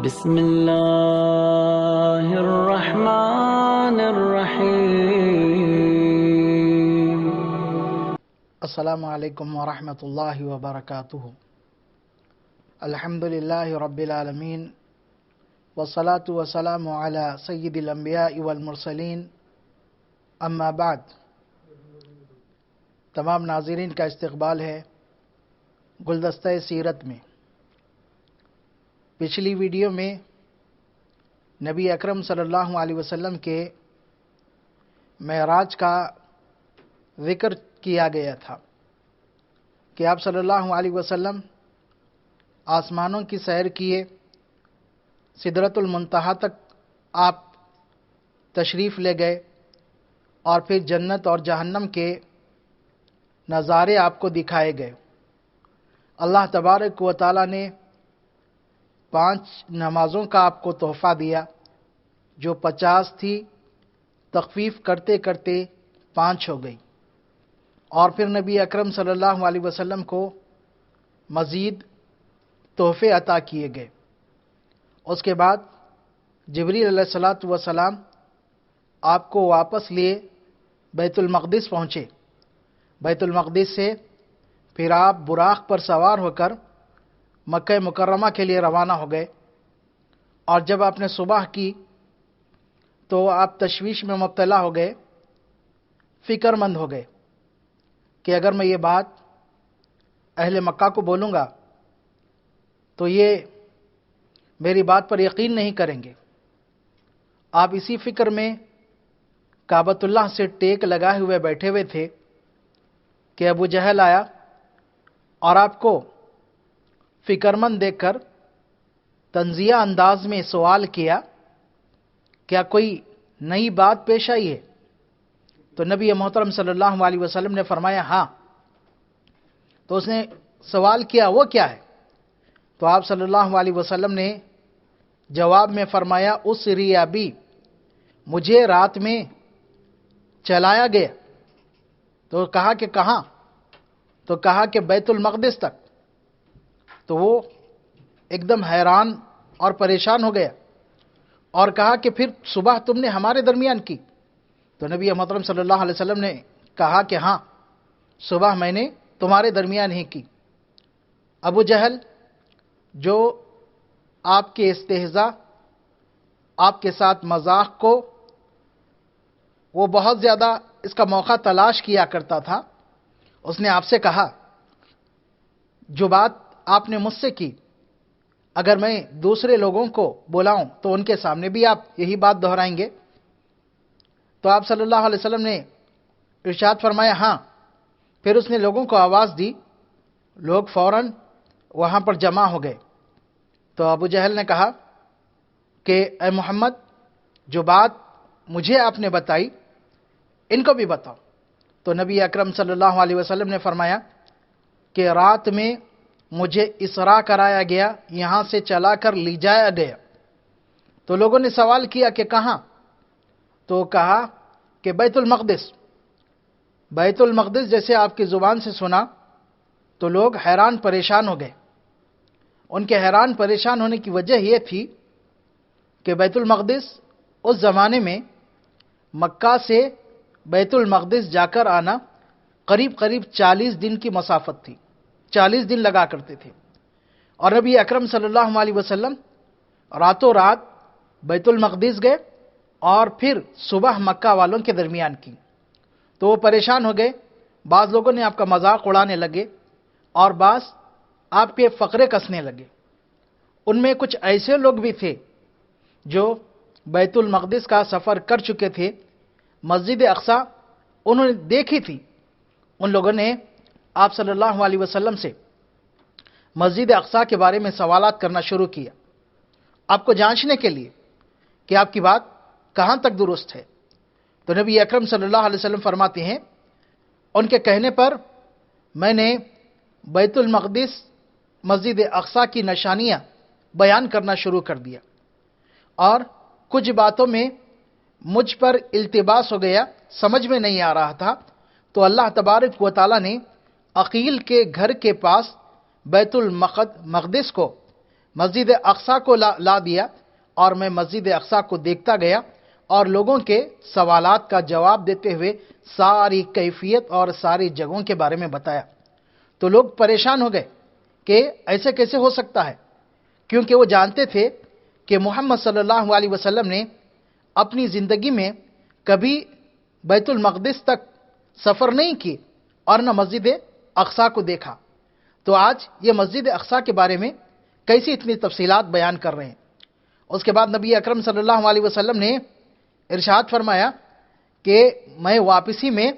بسم اللہ الرحمن الرحیم۔ السلام علیکم ورحمۃ اللہ وبرکاتہ۔ الحمد للہ رب العالمین والصلاة والسلام علی سید الانبیاء والمرسلین، اما بعد۔ تمام ناظرین کا استقبال ہے گلدستہ سیرت میں۔ پچھلی ویڈیو میں نبی اکرم صلی اللہ علیہ وسلم کے معراج کا ذکر کیا گیا تھا کہ آپ صلی اللہ علیہ وسلم آسمانوں کی سیر کیے، سدرۃ المنتہا تک آپ تشریف لے گئے اور پھر جنت اور جہنم کے نظارے آپ کو دکھائے گئے۔ اللہ تبارک و تعالی نے 5 نمازوں کا آپ کو تحفہ دیا، جو 50 تھی تخفیف کرتے کرتے 5 ہو گئی، اور پھر نبی اکرم صلی اللہ علیہ وسلم کو مزید تحفے عطا کیے گئے۔ اس کے بعد جبریل علیہ الصلاۃ والسلام آپ کو واپس لیے بیت المقدس پہنچے۔ بیت المقدس سے پھر آپ براق پر سوار ہو کر مکہ مکرمہ کے لیے روانہ ہو گئے، اور جب آپ نے صبح کی تو آپ تشویش میں مبتلا ہو گئے، فکر مند ہو گئے کہ اگر میں یہ بات اہل مکہ کو بولوں گا تو یہ میری بات پر یقین نہیں کریں گے۔ آپ اسی فکر میں کعبۃ اللہ سے ٹیک لگائے ہوئے بیٹھے ہوئے تھے کہ ابو جہل آیا اور آپ کو فکر مند دیکھ کر طنزیہ انداز میں سوال کیا، کیا کوئی نئی بات پیش آئی ہے؟ تو نبی محترم صلی اللہ علیہ وسلم نے فرمایا ہاں۔ تو اس نے سوال کیا وہ کیا ہے؟ تو آپ صلی اللہ علیہ وسلم نے جواب میں فرمایا اسری بی، مجھے رات میں چلایا گیا۔ تو کہا کہ کہاں؟ تو کہا کہ بیت المقدس تک۔ تو وہ ایک دم حیران اور پریشان ہو گیا اور کہا کہ پھر صبح تم نے ہمارے درمیان کی؟ تو نبی محترم صلی اللہ علیہ وسلم نے کہا کہ ہاں، صبح میں نے تمہارے درمیان ہی کی۔ ابو جہل جو آپ کے استہزاء، آپ کے ساتھ مذاق کو وہ بہت زیادہ اس کا موقع تلاش کیا کرتا تھا، اس نے آپ سے کہا جو بات آپ نے مجھ سے کی، اگر میں دوسرے لوگوں کو بلاؤں تو ان کے سامنے بھی آپ یہی بات دہرائیں گے؟ تو آپ صلی اللہ علیہ وسلم نے ارشاد فرمایا ہاں۔ پھر اس نے لوگوں کو آواز دی، لوگ فوراً وہاں پر جمع ہو گئے۔ تو ابو جہل نے کہا کہ اے محمد، جو بات مجھے آپ نے بتائی ان کو بھی بتاؤ۔ تو نبی اکرم صلی اللہ علیہ وسلم نے فرمایا کہ رات میں مجھے اسراء کرایا گیا، یہاں سے چلا کر لے جایا گیا۔ تو لوگوں نے سوال کیا کہ کہاں؟ تو کہا کہ بیت المقدس۔ بیت المقدس جیسے آپ کی زبان سے سنا تو لوگ حیران پریشان ہو گئے۔ ان کے حیران پریشان ہونے کی وجہ یہ تھی کہ بیت المقدس اس زمانے میں مکہ سے بیت المقدس جا کر آنا قریب 40 دن کی مسافت تھی، 40 دن لگا کرتے تھے، اور نبی اکرم صلی اللہ علیہ وسلم راتوں رات بیت المقدس گئے اور پھر صبح مکہ والوں کے درمیان کی۔ تو وہ پریشان ہو گئے، بعض لوگوں نے آپ کا مذاق اڑانے لگے اور بعض آپ کے فقرے کسنے لگے۔ ان میں کچھ ایسے لوگ بھی تھے جو بیت المقدس کا سفر کر چکے تھے، مسجد اقصی انہوں نے دیکھی تھی۔ ان لوگوں نے آپ صلی اللہ علیہ وسلم سے مسجد اقصی کے بارے میں سوالات کرنا شروع کیا، آپ کو جانچنے کے لیے کہ آپ کی بات کہاں تک درست ہے۔ تو نبی اکرم صلی اللہ علیہ وسلم فرماتے ہیں ان کے کہنے پر میں نے بیت المقدس مسجد اقصی کی نشانیاں بیان کرنا شروع کر دیا، اور کچھ باتوں میں مجھ پر التباس ہو گیا، سمجھ میں نہیں آ رہا تھا۔ تو اللہ تبارک و تعالیٰ نے عقیل کے گھر کے پاس بیت المقدس کو مسجد اقصی کو لا دیا اور میں مسجد اقصی کو دیکھتا گیا اور لوگوں کے سوالات کا جواب دیتے ہوئے ساری کیفیت اور ساری جگہوں کے بارے میں بتایا۔ تو لوگ پریشان ہو گئے کہ ایسے کیسے ہو سکتا ہے، کیونکہ وہ جانتے تھے کہ محمد صلی اللہ علیہ وسلم نے اپنی زندگی میں کبھی بیت المقدس تک سفر نہیں کی اور نہ مسجد اقصی کو دیکھا۔ تو آج یہ مسجد اقصی کے بارے میں کیسی اتنی تفصیلات بیان کر رہے ہیں۔ اس کے بعد نبی اکرم صلی اللہ علیہ وسلم نے ارشاد فرمایا کہ میں واپسی میں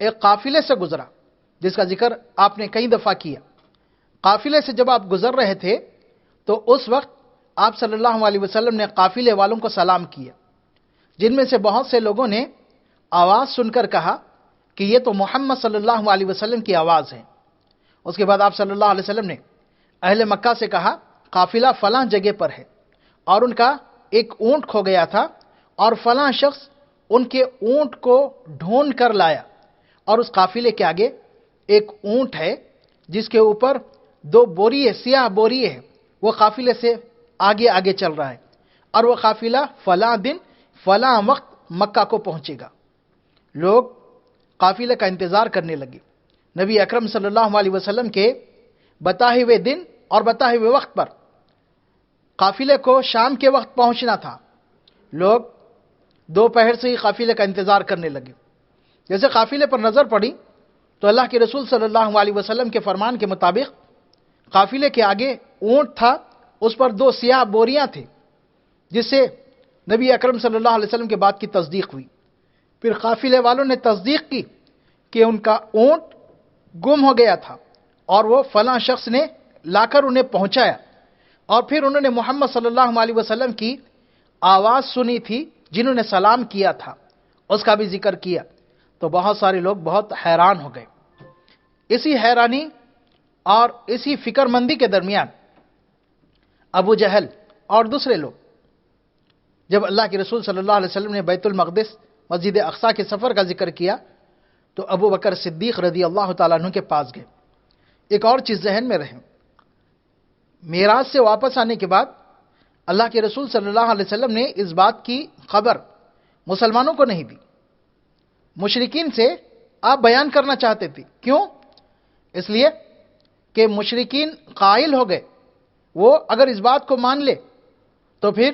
ایک قافلے سے گزرا، جس کا ذکر آپ نے کئی دفعہ کیا۔ قافلے سے جب آپ گزر رہے تھے تو اس وقت آپ صلی اللہ علیہ وسلم نے قافلے والوں کو سلام کیا، جن میں سے بہت سے لوگوں نے آواز سن کر کہا کہ یہ تو محمد صلی اللہ علیہ وسلم کی آواز ہے۔ اس کے بعد آپ صلی اللہ علیہ وسلم نے اہل مکہ سے کہا قافلہ فلاں جگہ پر ہے اور ان کا ایک اونٹ کھو گیا تھا اور فلاں شخص ان کے اونٹ کو ڈھونڈ کر لایا، اور اس قافلے کے آگے ایک اونٹ ہے جس کے اوپر 2 بوریے سیاہ بوریے ہیں، وہ قافلے سے آگے آگے چل رہا ہے اور وہ قافلہ فلاں دن فلاں وقت مکہ کو پہنچے گا۔ لوگ قافلے کا انتظار کرنے لگے۔ نبی اکرم صلی اللہ علیہ وسلم کے بتائے ہوئے دن اور بتائے ہوئے وقت پر قافلے کو شام کے وقت پہنچنا تھا۔ لوگ دوپہر سے ہی قافلے کا انتظار کرنے لگے۔ جیسے قافلے پر نظر پڑی تو اللہ کے رسول صلی اللہ علیہ وسلم کے فرمان کے مطابق قافلے کے آگے اونٹ تھا، اس پر 2 سیاہ بوریاں تھیں، جس سے نبی اکرم صلی اللہ علیہ وسلم کے بات کی تصدیق ہوئی۔ پھر قافلے والوں نے تصدیق کی کہ ان کا اونٹ گم ہو گیا تھا اور وہ فلاں شخص نے لا کر انہیں پہنچایا، اور پھر انہوں نے محمد صلی اللہ علیہ وسلم کی آواز سنی تھی جنہوں نے سلام کیا تھا، اس کا بھی ذکر کیا۔ تو بہت سارے لوگ بہت حیران ہو گئے۔ اسی حیرانی اور اسی فکر مندی کے درمیان ابو جہل اور دوسرے لوگ جب اللہ کے رسول صلی اللہ علیہ وسلم نے بیت المقدس مسجد اقصی کے سفر کا ذکر کیا تو ابو بکر صدیق رضی اللہ تعالیٰ عنہ کے پاس گئے۔ ایک اور چیز ذہن میں رہے، معراج سے واپس آنے کے بعد اللہ کے رسول صلی اللہ علیہ وسلم نے اس بات کی خبر مسلمانوں کو نہیں دی۔ مشرکین سے آپ بیان کرنا چاہتے تھے، کیوں؟ اس لیے کہ مشرکین قائل ہو گئے، وہ اگر اس بات کو مان لے تو پھر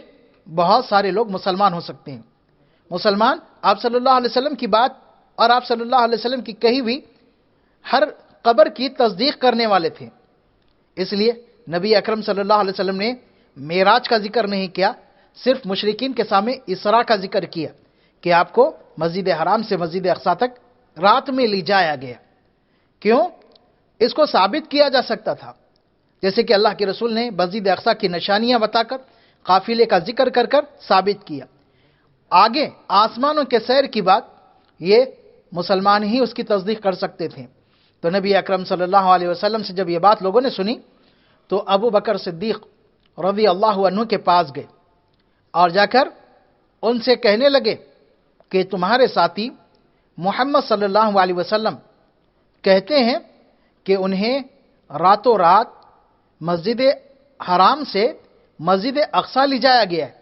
بہت سارے لوگ مسلمان ہو سکتے ہیں۔ مسلمان آپ صلی اللہ علیہ وسلم کی بات اور آپ صلی اللہ علیہ وسلم کی کہی ہوئی ہر خبر کی تصدیق کرنے والے تھے۔ اس لیے نبی اکرم صلی اللہ علیہ وسلم نے معراج کا ذکر نہیں کیا، صرف مشرکین کے سامنے اسراء کا ذکر کیا کہ آپ کو مسجد حرام سے مسجد اقصی تک رات میں لے جایا گیا۔ کیوں؟ اس کو ثابت کیا جا سکتا تھا، جیسے کہ اللہ کے رسول نے مسجد اقصی کی نشانیاں بتا کر قافلے کا ذکر کر کر ثابت کیا۔ آگے آسمانوں کے سیر کی بات یہ مسلمان ہی اس کی تصدیق کر سکتے تھے۔ تو نبی اکرم صلی اللہ علیہ وسلم سے جب یہ بات لوگوں نے سنی تو ابو بکر صدیق رضی اللہ عنہ کے پاس گئے اور جا کر ان سے کہنے لگے کہ تمہارے ساتھی محمد صلی اللہ علیہ وسلم کہتے ہیں کہ انہیں راتوں رات مسجد حرام سے مسجد اقصی لے جایا گیا ہے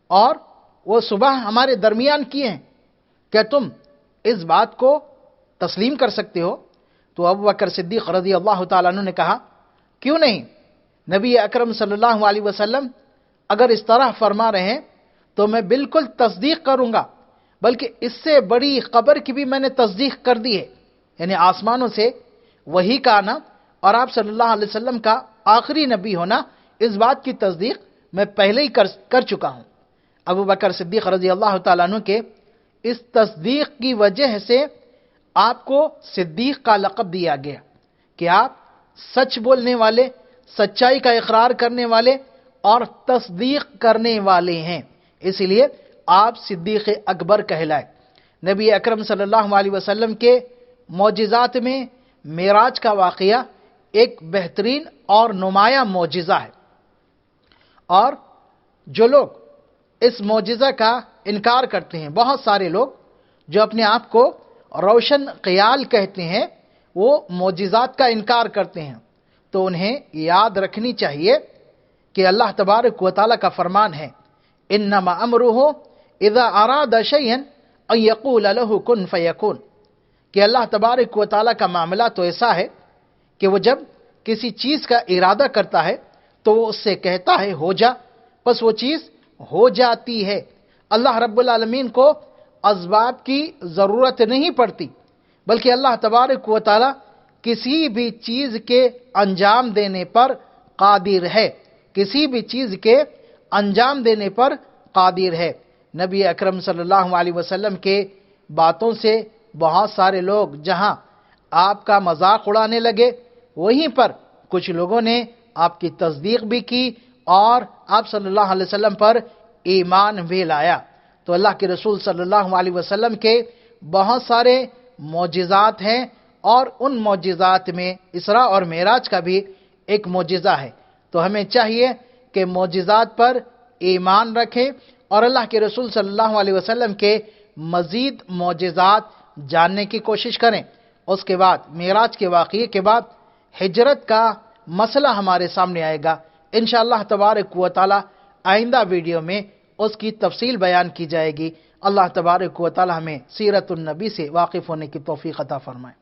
اور وہ صبح ہمارے درمیان کیے ہیں، کیا تم اس بات کو تسلیم کر سکتے ہو؟ تو ابو بکر صدیق رضی اللہ تعالیٰ عنہ نے کہا کیوں نہیں، نبی اکرم صلی اللہ علیہ وسلم اگر اس طرح فرما رہے ہیں تو میں بالکل تصدیق کروں گا، بلکہ اس سے بڑی خبر کی بھی میں نے تصدیق کر دی ہے، یعنی آسمانوں سے وحی کا آنا اور آپ صلی اللہ علیہ وسلم کا آخری نبی ہونا، اس بات کی تصدیق میں پہلے ہی کر چکا ہوں۔ ابو بکر صدیق رضی اللہ تعالیٰ عنہ کے اس تصدیق کی وجہ سے آپ کو صدیق کا لقب دیا گیا کہ آپ سچ بولنے والے، سچائی کا اقرار کرنے والے اور تصدیق کرنے والے ہیں، اس لیے آپ صدیق اکبر کہلائے۔ نبی اکرم صلی اللہ علیہ وسلم کے معجزات میں معراج کا واقعہ ایک بہترین اور نمایاں معجزہ ہے، اور جو لوگ اس معجزہ کا انکار کرتے ہیں، بہت سارے لوگ جو اپنے آپ کو روشن خیال کہتے ہیں، وہ معجزات کا انکار کرتے ہیں، تو انہیں یاد رکھنی چاہیے کہ اللہ تبارک و تعالیٰ کا فرمان ہے انما امرہ اذا اراد شیئا ان یقول له کن فیکون، کہ اللہ تبارک و تعالیٰ کا معاملہ تو ایسا ہے کہ وہ جب کسی چیز کا ارادہ کرتا ہے تو وہ اس سے کہتا ہے ہو جا، بس وہ چیز ہو جاتی ہے۔ اللہ رب العالمین کو اسباب کی ضرورت نہیں پڑتی، بلکہ اللہ تبارک و تعالیٰ کسی بھی چیز کے انجام دینے پر قادر ہے، کسی بھی چیز کے انجام دینے پر قادر ہے۔ نبی اکرم صلی اللہ علیہ وسلم کے باتوں سے بہت سارے لوگ جہاں آپ کا مذاق اڑانے لگے، وہیں پر کچھ لوگوں نے آپ کی تصدیق بھی کی اور آپ صلی اللہ علیہ وسلم پر ایمان بھی لایا۔ تو اللہ کے رسول صلی اللہ علیہ وسلم کے بہت سارے معجزات ہیں، اور ان معجزات میں اسراء اور معراج کا بھی ایک معجزہ ہے۔ تو ہمیں چاہیے کہ معجزات پر ایمان رکھیں اور اللہ کے رسول صلی اللہ علیہ وسلم کے مزید معجزات جاننے کی کوشش کریں۔ اس کے بعد معراج کے واقعے کے بعد ہجرت کا مسئلہ ہمارے سامنے آئے گا، انشاءاللہ تبارک و تعالی آئندہ ویڈیو میں اس کی تفصیل بیان کی جائے گی۔ اللہ تبارک و تعالی ہمیں سیرت النبی سے واقف ہونے کی توفیق عطا فرمائے۔